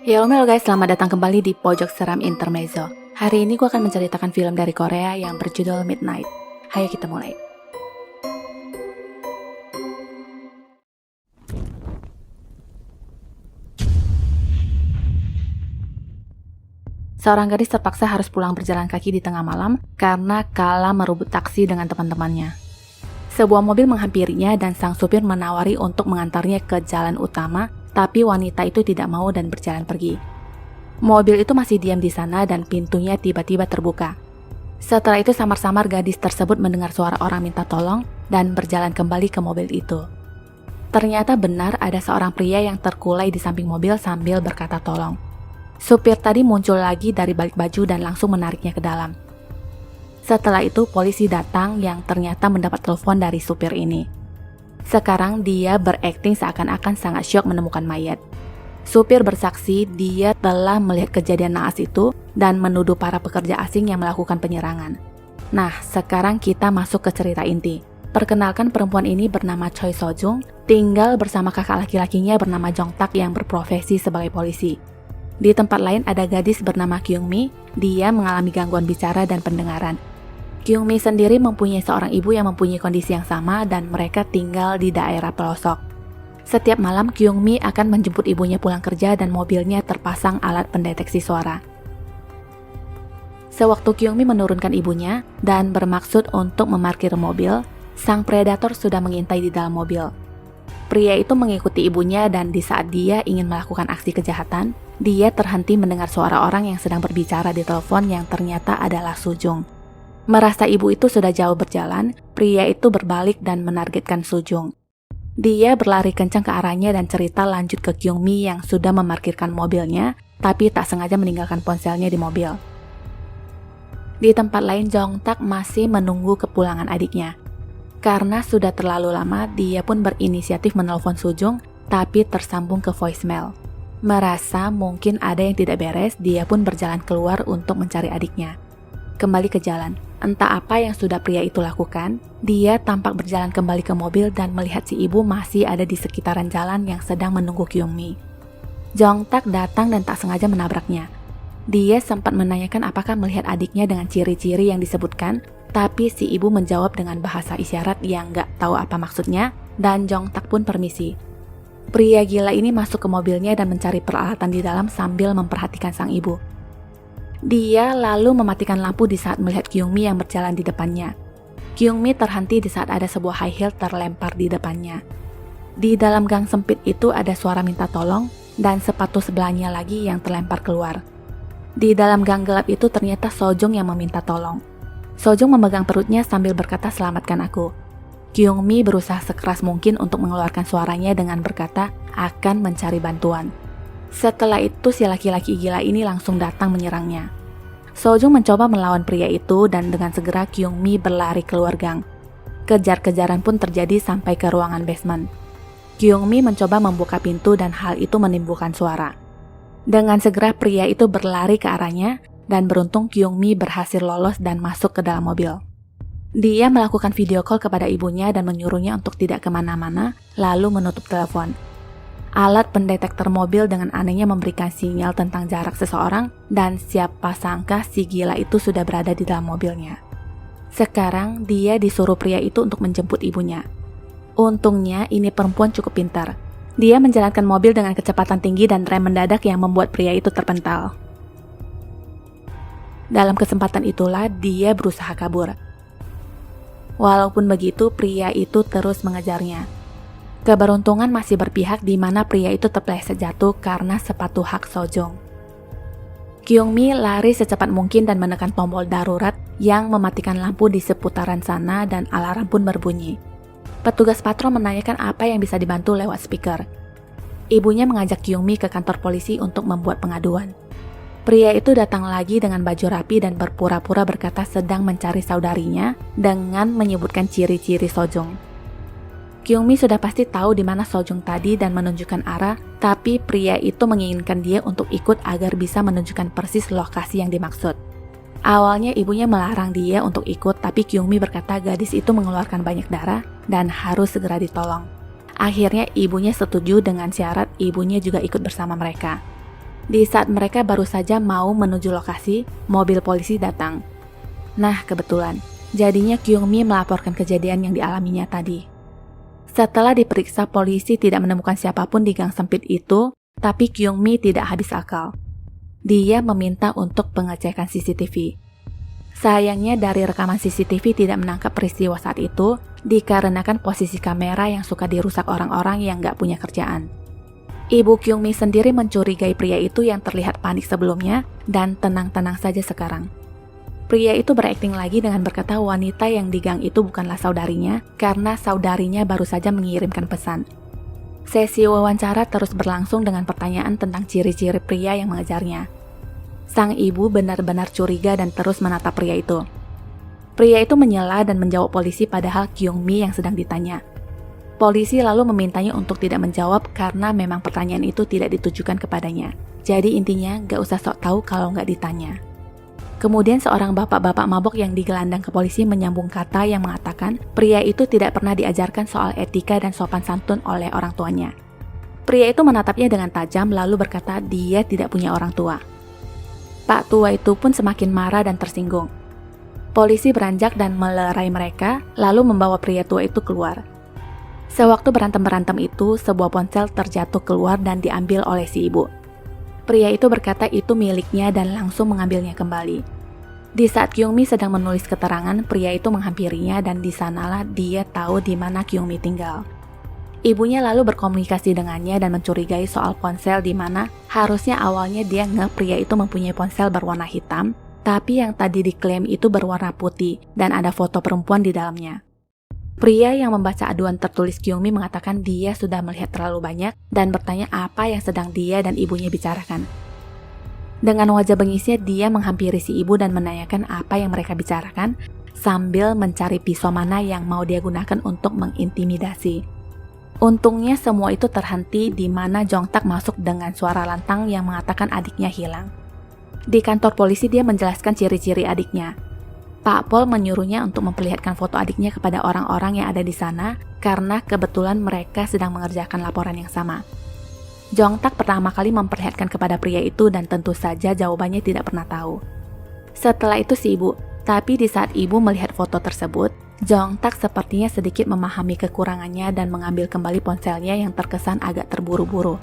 Halo guys, selamat datang kembali di Pojok Seram Intermezzo. Hari ini gue akan menceritakan film dari Korea yang berjudul Midnight. Ayo kita mulai. Seorang gadis terpaksa harus pulang berjalan kaki di tengah malam karena kalah merebut taksi dengan teman-temannya. Sebuah mobil menghampirinya dan sang supir menawari untuk mengantarnya ke jalan utama, tapi wanita itu tidak mau dan berjalan pergi. Mobil itu masih diam di sana dan pintunya tiba-tiba terbuka. Setelah itu samar-samar gadis tersebut mendengar suara orang minta tolong dan berjalan kembali ke mobil itu. Ternyata benar ada seorang pria yang terkulai di samping mobil sambil berkata tolong. Supir tadi muncul lagi dari balik baju dan langsung menariknya ke dalam. Setelah itu polisi datang yang ternyata mendapat telepon dari supir ini. Sekarang dia berakting seakan-akan sangat syok menemukan mayat. Supir bersaksi dia telah melihat kejadian naas itu dan menuduh para pekerja asing yang melakukan penyerangan. Nah, sekarang kita masuk ke cerita inti. Perkenalkan, perempuan ini bernama Choi Sojung, tinggal bersama kakak laki-lakinya bernama Jong Tak yang berprofesi sebagai polisi. Di tempat lain ada gadis bernama Kyung Mi, dia mengalami gangguan bicara dan pendengaran. Kyung Mi sendiri mempunyai seorang ibu yang mempunyai kondisi yang sama dan mereka tinggal di daerah pelosok. Setiap malam Kyung Mi akan menjemput ibunya pulang kerja dan mobilnya terpasang alat pendeteksi suara. Sewaktu Kyung Mi menurunkan ibunya dan bermaksud untuk memarkir mobil, sang predator sudah mengintai di dalam mobil. Pria itu mengikuti ibunya dan di saat dia ingin melakukan aksi kejahatan, dia terhenti mendengar suara orang yang sedang berbicara di telepon yang ternyata adalah Sujung. Merasa ibu itu sudah jauh berjalan, pria itu berbalik dan menargetkan Sujung. Dia berlari kencang ke arahnya dan cerita lanjut ke Kyung Mi yang sudah memarkirkan mobilnya, tapi tak sengaja meninggalkan ponselnya di mobil. Di tempat lain, Jong Tak masih menunggu kepulangan adiknya. Karena sudah terlalu lama, dia pun berinisiatif menelpon Sujung, tapi tersambung ke voicemail. Merasa mungkin ada yang tidak beres, dia pun berjalan keluar untuk mencari adiknya. Kembali ke jalan, entah apa yang sudah pria itu lakukan, dia tampak berjalan kembali ke mobil dan melihat si ibu masih ada di sekitaran jalan yang sedang menunggu Kyung Mi. Jong Tak datang dan tak sengaja menabraknya. Dia sempat menanyakan apakah melihat adiknya dengan ciri-ciri yang disebutkan, tapi si ibu menjawab dengan bahasa isyarat yang gak tahu apa maksudnya, dan Jong Tak pun permisi. Pria gila ini masuk ke mobilnya dan mencari peralatan di dalam sambil memperhatikan sang ibu. Dia lalu mematikan lampu di saat melihat Kyung Mi yang berjalan di depannya. Kyung Mi terhenti di saat ada sebuah high heel terlempar di depannya. Di dalam gang sempit itu ada suara minta tolong dan sepatu sebelahnya lagi yang terlempar keluar. Di dalam gang gelap itu ternyata Sojung yang meminta tolong. Sojung memegang perutnya sambil berkata selamatkan aku. Kyung Mi berusaha sekeras mungkin untuk mengeluarkan suaranya dengan berkata akan mencari bantuan. Setelah itu si laki-laki gila ini langsung datang menyerangnya. Sojung mencoba melawan pria itu dan dengan segera Kyung Mi berlari keluar gang. Kejar-kejaran pun terjadi sampai ke ruangan basement. Kyung Mi mencoba membuka pintu dan hal itu menimbulkan suara. Dengan segera pria itu berlari ke arahnya dan beruntung Kyung Mi berhasil lolos dan masuk ke dalam mobil. Dia melakukan video call kepada ibunya dan menyuruhnya untuk tidak kemana-mana lalu menutup telepon. Alat pendetektor mobil dengan anehnya memberikan sinyal tentang jarak seseorang dan siapa sangka si gila itu sudah berada di dalam mobilnya. Sekarang dia disuruh pria itu untuk menjemput ibunya. Untungnya ini perempuan cukup pintar. Dia menjalankan mobil dengan kecepatan tinggi dan rem mendadak yang membuat pria itu terpental. Dalam kesempatan itulah dia berusaha kabur. Walaupun begitu, pria itu terus mengejarnya. Keberuntungan masih berpihak di mana pria itu terpleset jatuh karena sepatu hak Sojung. Kyung Mi lari secepat mungkin dan menekan tombol darurat yang mematikan lampu di seputaran sana dan alarm pun berbunyi. Petugas patrol menanyakan apa yang bisa dibantu lewat speaker. Ibunya mengajak Kyung Mi ke kantor polisi untuk membuat pengaduan. Pria itu datang lagi dengan baju rapi dan berpura-pura berkata sedang mencari saudarinya dengan menyebutkan ciri-ciri Sojung. Kyung Mi sudah pasti tahu di mana Sojung tadi dan menunjukkan arah, tapi pria itu menginginkan dia untuk ikut agar bisa menunjukkan persis lokasi yang dimaksud. Awalnya ibunya melarang dia untuk ikut, tapi Kyung Mi berkata gadis itu mengeluarkan banyak darah dan harus segera ditolong. Akhirnya ibunya setuju dengan syarat ibunya juga ikut bersama mereka. Di saat mereka baru saja mau menuju lokasi, mobil polisi datang. Nah, kebetulan, jadinya Kyung-mi melaporkan kejadian yang dialaminya tadi. Setelah diperiksa, polisi tidak menemukan siapapun di gang sempit itu, tapi Kyung-mi tidak habis akal. Dia meminta untuk pengecekan CCTV. Sayangnya dari rekaman CCTV tidak menangkap peristiwa saat itu, dikarenakan posisi kamera yang suka dirusak orang-orang yang gak punya kerjaan. Ibu Kyung-mi sendiri mencurigai pria itu yang terlihat panik sebelumnya dan tenang-tenang saja sekarang. Pria itu berakting lagi dengan berkata wanita yang di gang itu bukanlah saudarinya karena saudarinya baru saja mengirimkan pesan. Sesi wawancara terus berlangsung dengan pertanyaan tentang ciri-ciri pria yang mengejarnya. Sang ibu benar-benar curiga dan terus menatap pria itu. Pria itu menyela dan menjawab polisi padahal Kyung-mi yang sedang ditanya. Polisi lalu memintanya untuk tidak menjawab karena memang pertanyaan itu tidak ditujukan kepadanya. Jadi intinya gak usah sok tahu kalau gak ditanya. Kemudian seorang bapak-bapak mabok yang digelandang ke polisi menyambung kata yang mengatakan pria itu tidak pernah diajarkan soal etika dan sopan santun oleh orang tuanya. Pria itu menatapnya dengan tajam lalu berkata dia tidak punya orang tua. Pak tua itu pun semakin marah dan tersinggung. Polisi beranjak dan melerai mereka lalu membawa pria tua itu keluar. Sewaktu berantem-berantem itu, sebuah ponsel terjatuh keluar dan diambil oleh si ibu. Pria itu berkata itu miliknya dan langsung mengambilnya kembali. Di saat Kyung-mi sedang menulis keterangan, pria itu menghampirinya dan di sanalah dia tahu di mana Kyung-mi tinggal. Ibunya lalu berkomunikasi dengannya dan mencurigai soal ponsel di mana harusnya awalnya dia pria itu mempunyai ponsel berwarna hitam, tapi yang tadi diklaim itu berwarna putih dan ada foto perempuan di dalamnya. Pria yang membaca aduan tertulis Kyung-mi mengatakan dia sudah melihat terlalu banyak dan bertanya apa yang sedang dia dan ibunya bicarakan. Dengan wajah bengisnya dia menghampiri si ibu dan menanyakan apa yang mereka bicarakan sambil mencari pisau mana yang mau dia gunakan untuk mengintimidasi. Untungnya semua itu terhenti di mana Jong-tak masuk dengan suara lantang yang mengatakan adiknya hilang. Di kantor polisi dia menjelaskan ciri-ciri adiknya. Pak Pol menyuruhnya untuk memperlihatkan foto adiknya kepada orang-orang yang ada di sana karena kebetulan mereka sedang mengerjakan laporan yang sama. Jong-tak pertama kali memperlihatkan kepada pria itu dan tentu saja jawabannya tidak pernah tahu. Setelah itu si ibu, tapi di saat ibu melihat foto tersebut, Jong-tak sepertinya sedikit memahami kekurangannya dan mengambil kembali ponselnya yang terkesan agak terburu-buru.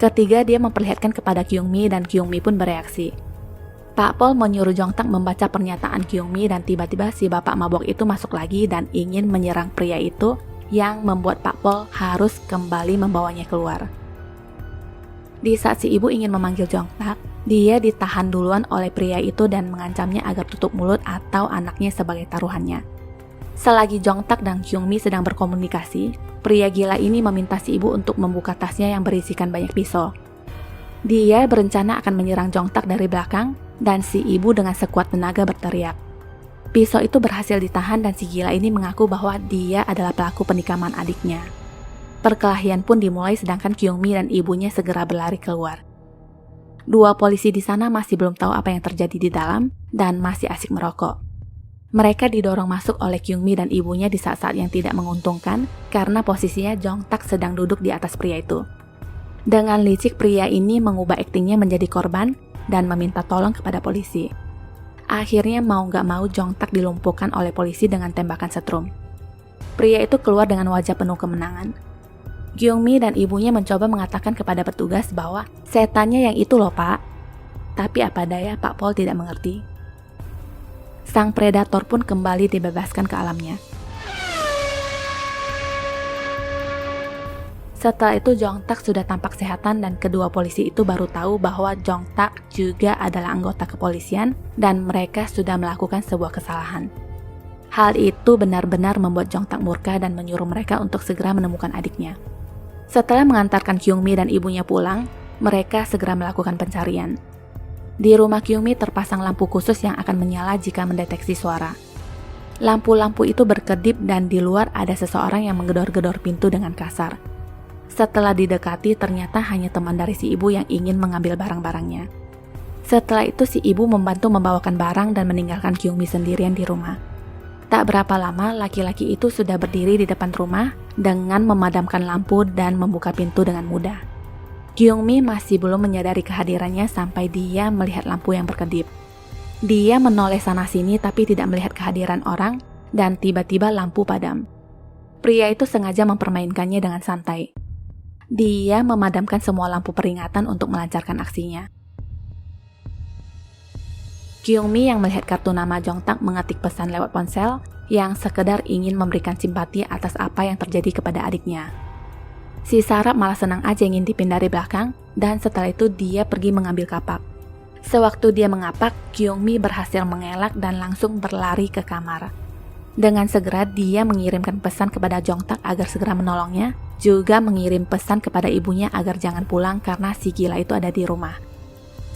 Ketiga dia memperlihatkan kepada Kyung-mi dan Kyung-mi pun bereaksi. Pak Pol menyuruh Jong-tak membaca pernyataan Kyung-mi dan tiba-tiba si bapak mabok itu masuk lagi dan ingin menyerang pria itu yang membuat Pak Pol harus kembali membawanya keluar. Di saat si ibu ingin memanggil Jong-tak, dia ditahan duluan oleh pria itu dan mengancamnya agar tutup mulut atau anaknya sebagai taruhannya. Selagi Jong-tak dan Kyung-mi sedang berkomunikasi, pria gila ini meminta si ibu untuk membuka tasnya yang berisikan banyak pisau. Dia berencana akan menyerang Jong-tak dari belakang dan si ibu dengan sekuat tenaga berteriak. Pisau itu berhasil ditahan dan si gila ini mengaku bahwa dia adalah pelaku penikaman adiknya. Perkelahian pun dimulai sedangkan Kyung-mi dan ibunya segera berlari keluar. Dua polisi di sana masih belum tahu apa yang terjadi di dalam dan masih asik merokok. Mereka didorong masuk oleh Kyung-mi dan ibunya di saat-saat yang tidak menguntungkan karena posisinya Jong-tak sedang duduk di atas pria itu. Dengan licik pria ini mengubah aktingnya menjadi korban dan meminta tolong kepada polisi. Akhirnya mau gak mau Jong-tak dilumpuhkan oleh polisi dengan tembakan setrum. Pria itu keluar dengan wajah penuh kemenangan. Kyung-mi dan ibunya mencoba mengatakan kepada petugas bahwa setannya yang itu loh pak. Tapi apa daya Pak Pol tidak mengerti. Sang predator pun kembali dibebaskan ke alamnya. Setelah itu Jong-tak sudah tampak sehatan dan kedua polisi itu baru tahu bahwa Jong-tak juga adalah anggota kepolisian dan mereka sudah melakukan sebuah kesalahan. Hal itu benar-benar membuat Jong-tak murka dan menyuruh mereka untuk segera menemukan adiknya. Setelah mengantarkan Kyung-mi dan ibunya pulang, mereka segera melakukan pencarian. Di rumah Kyung-mi terpasang lampu khusus yang akan menyala jika mendeteksi suara. Lampu-lampu itu berkedip dan di luar ada seseorang yang menggedor-gedor pintu dengan kasar. Setelah didekati ternyata hanya teman dari si ibu yang ingin mengambil barang-barangnya. Setelah itu si ibu membantu membawakan barang dan meninggalkan Kyung-mi sendirian di rumah. Tak berapa lama laki-laki itu sudah berdiri di depan rumah dengan memadamkan lampu dan membuka pintu dengan mudah. Kyung-mi masih belum menyadari kehadirannya sampai dia melihat lampu yang berkedip. Dia menoleh sana-sini tapi tidak melihat kehadiran orang dan tiba-tiba lampu padam. Pria itu sengaja mempermainkannya dengan santai. Dia memadamkan semua lampu peringatan untuk melancarkan aksinya. Kyung-mi yang melihat kartu nama Jong-tak mengetik pesan lewat ponsel yang sekedar ingin memberikan simpati atas apa yang terjadi kepada adiknya. Si Sarap malah senang aja ngintipin dari belakang dan setelah itu dia pergi mengambil kapak. Sewaktu dia mengapak, Kyung-mi berhasil mengelak dan langsung berlari ke kamar. Dengan segera dia mengirimkan pesan kepada Jong-tak agar segera menolongnya, juga mengirim pesan kepada ibunya agar jangan pulang karena si gila itu ada di rumah.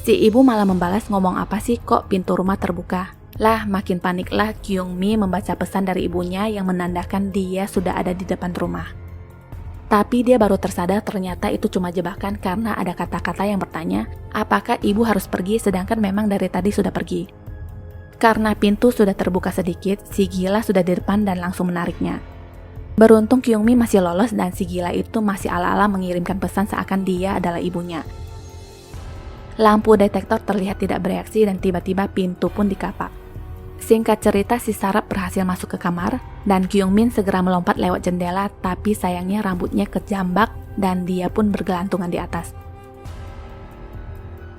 Si ibu malah membalas, ngomong apa sih kok pintu rumah terbuka? Lah makin paniklah Kyung-mi membaca pesan dari ibunya yang menandakan dia sudah ada di depan rumah. Tapi dia baru tersadar ternyata itu cuma jebakan karena ada kata-kata yang bertanya, apakah ibu harus pergi sedangkan memang dari tadi sudah pergi. Karena pintu sudah terbuka sedikit, si gila sudah di depan dan langsung menariknya. Beruntung Kyung-mi masih lolos dan si gila itu masih ala-ala mengirimkan pesan seakan dia adalah ibunya. Lampu detektor terlihat tidak bereaksi dan tiba-tiba pintu pun dikapak. Singkat cerita, si Sarap berhasil masuk ke kamar dan Kyung-min segera melompat lewat jendela, tapi sayangnya rambutnya kejambak dan dia pun bergelantungan di atas.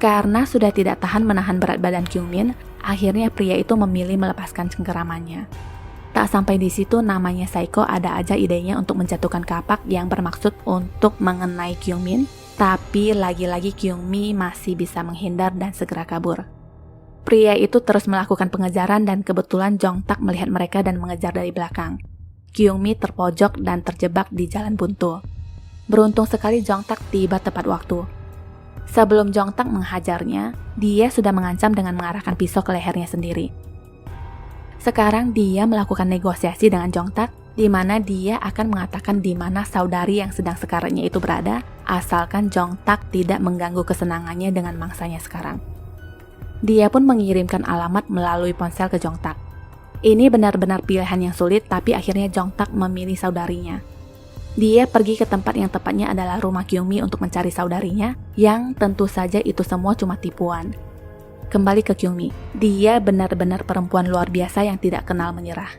Karena sudah tidak tahan menahan berat badan Kyung-min, akhirnya pria itu memilih melepaskan cengkeramannya. Tak sampai di situ, namanya Saiko ada aja idenya untuk menjatuhkan kapak yang bermaksud untuk mengenai Kyung-min, tapi lagi-lagi Kyung-mi masih bisa menghindar dan segera kabur. Pria itu terus melakukan pengejaran dan kebetulan Jong-tak melihat mereka dan mengejar dari belakang. Kyung-mi terpojok dan terjebak di jalan buntu. Beruntung sekali Jong-tak tiba tepat waktu. Sebelum Jong-tak menghajarnya, dia sudah mengancam dengan mengarahkan pisau ke lehernya sendiri. Sekarang dia melakukan negosiasi dengan Jong-tak, di mana dia akan mengatakan di mana saudari yang sedang sekaratnya itu berada, asalkan Jong-tak tidak mengganggu kesenangannya dengan mangsanya sekarang. Dia pun mengirimkan alamat melalui ponsel ke Jong-tak. Ini benar-benar pilihan yang sulit, tapi akhirnya Jong-tak memilih saudarinya. Dia pergi ke tempat yang tepatnya adalah rumah Kyung-mi untuk mencari saudarinya, yang tentu saja itu semua cuma tipuan. Kembali ke Kyung-mi, dia benar-benar perempuan luar biasa yang tidak kenal menyerah.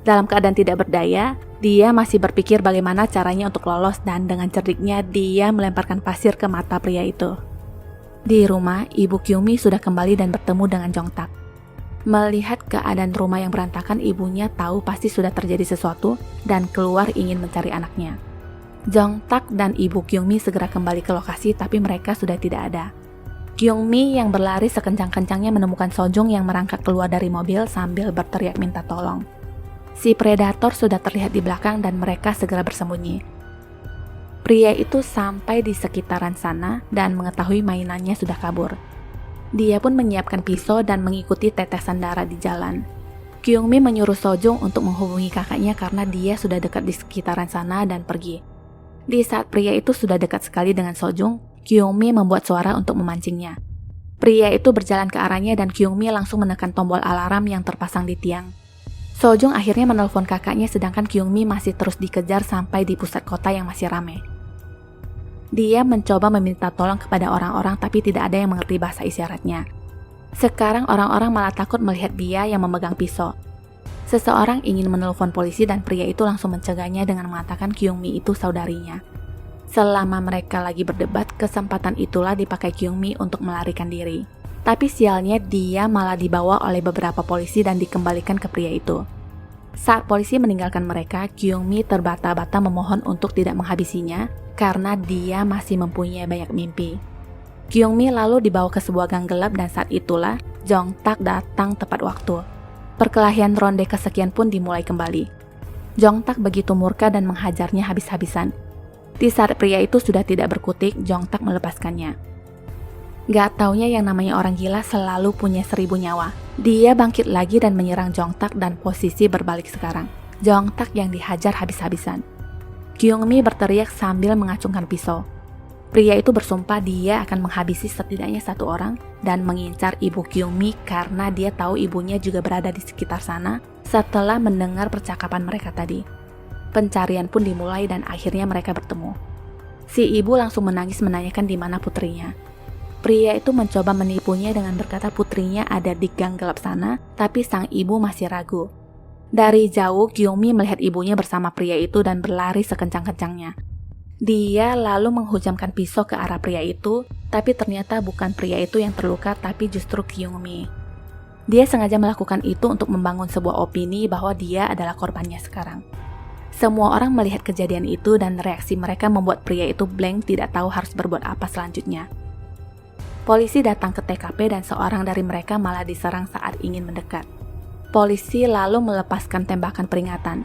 Dalam keadaan tidak berdaya, dia masih berpikir bagaimana caranya untuk lolos dan dengan cerdiknya dia melemparkan pasir ke mata pria itu. Di rumah, ibu Kyung-mi sudah kembali dan bertemu dengan Jong-tak. Melihat keadaan rumah yang berantakan, ibunya tahu pasti sudah terjadi sesuatu dan keluar ingin mencari anaknya. Jong-tak dan ibu Kyung-mi segera kembali ke lokasi tapi mereka sudah tidak ada. Kyung-mi yang berlari sekencang-kencangnya menemukan Sojung yang merangkak keluar dari mobil sambil berteriak minta tolong. Si predator sudah terlihat di belakang dan mereka segera bersembunyi. Pria itu sampai di sekitaran sana dan mengetahui mainannya sudah kabur. Dia pun menyiapkan pisau dan mengikuti tetesan darah di jalan. Kyung-mi menyuruh Sojung untuk menghubungi kakaknya karena dia sudah dekat di sekitaran sana dan pergi. Di saat pria itu sudah dekat sekali dengan Sojung, Kyung-mi membuat suara untuk memancingnya. Pria itu berjalan ke arahnya dan Kyung-mi langsung menekan tombol alarm yang terpasang di tiang. Sojung akhirnya menelpon kakaknya sedangkan Kyung-mi masih terus dikejar sampai di pusat kota yang masih ramai. Dia mencoba meminta tolong kepada orang-orang tapi tidak ada yang mengerti bahasa isyaratnya. Sekarang orang-orang malah takut melihat dia yang memegang pisau. Seseorang ingin menelpon polisi dan pria itu langsung mencegahnya dengan mengatakan Kyung-mi itu saudarinya. Selama mereka lagi berdebat, kesempatan itulah dipakai Kyung-mi untuk melarikan diri. Tapi sialnya dia malah dibawa oleh beberapa polisi dan dikembalikan ke pria itu. Saat polisi meninggalkan mereka, Kyung-mi terbata-bata memohon untuk tidak menghabisinya karena dia masih mempunyai banyak mimpi. Kyung-mi lalu dibawa ke sebuah gang gelap dan saat itulah Jong-tak datang tepat waktu. Perkelahian ronde kesekian pun dimulai kembali. Jong-tak begitu murka dan menghajarnya habis-habisan. Di saat pria itu sudah tidak berkutik, Jong-tak melepaskannya. Gak taunya yang namanya orang gila selalu punya 1000 nyawa. Dia bangkit lagi dan menyerang Jong-tak dan posisi berbalik sekarang. Jong-tak yang dihajar habis-habisan. Kyung-mi berteriak sambil mengacungkan pisau. Pria itu bersumpah dia akan menghabisi setidaknya 1 orang dan mengincar ibu Kyung-mi karena dia tahu ibunya juga berada di sekitar sana setelah mendengar percakapan mereka tadi. Pencarian pun dimulai dan akhirnya mereka bertemu. Si ibu langsung menangis menanyakan di mana putrinya. Pria itu mencoba menipunya dengan berkata putrinya ada di gang gelap sana, tapi sang ibu masih ragu. Dari jauh, Kyungmi melihat ibunya bersama pria itu dan berlari sekencang-kencangnya. Dia lalu menghujamkan pisau ke arah pria itu, tapi ternyata bukan pria itu yang terluka, tapi justru Kyungmi. Dia sengaja melakukan itu untuk membangun sebuah opini bahwa dia adalah korbannya sekarang. Semua orang melihat kejadian itu dan reaksi mereka membuat pria itu blank, tidak tahu harus berbuat apa selanjutnya. Polisi datang ke TKP dan seorang dari mereka malah diserang saat ingin mendekat. Polisi lalu melepaskan tembakan peringatan.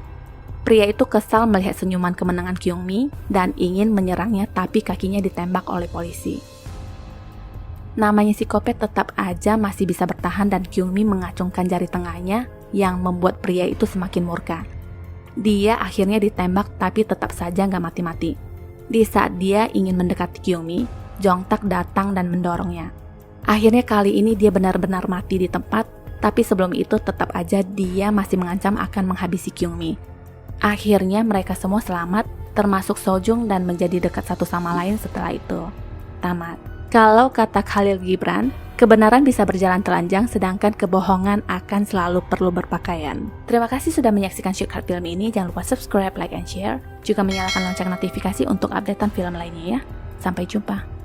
Pria itu kesal melihat senyuman kemenangan Kyungmi dan ingin menyerangnya, tapi kakinya ditembak oleh polisi. Namanya psikopat tetap aja masih bisa bertahan dan Kyungmi mengacungkan jari tengahnya yang membuat pria itu semakin murka. Dia akhirnya ditembak tapi tetap saja nggak mati-mati. Di saat dia ingin mendekati Kyungmi, Jongtak datang dan mendorongnya. Akhirnya kali ini dia benar-benar mati di tempat, tapi sebelum itu tetap aja dia masih mengancam akan menghabisi Kyungmi. Akhirnya mereka semua selamat, termasuk Sojung dan menjadi dekat satu sama lain setelah itu. Tamat. Kalau kata Khalil Gibran, kebenaran bisa berjalan telanjang sedangkan kebohongan akan selalu perlu berpakaian. Terima kasih sudah menyaksikan Shortcut Film ini. Jangan lupa subscribe, like, and share. Juga menyalakan lonceng notifikasi untuk updatean film lainnya ya. Sampai jumpa.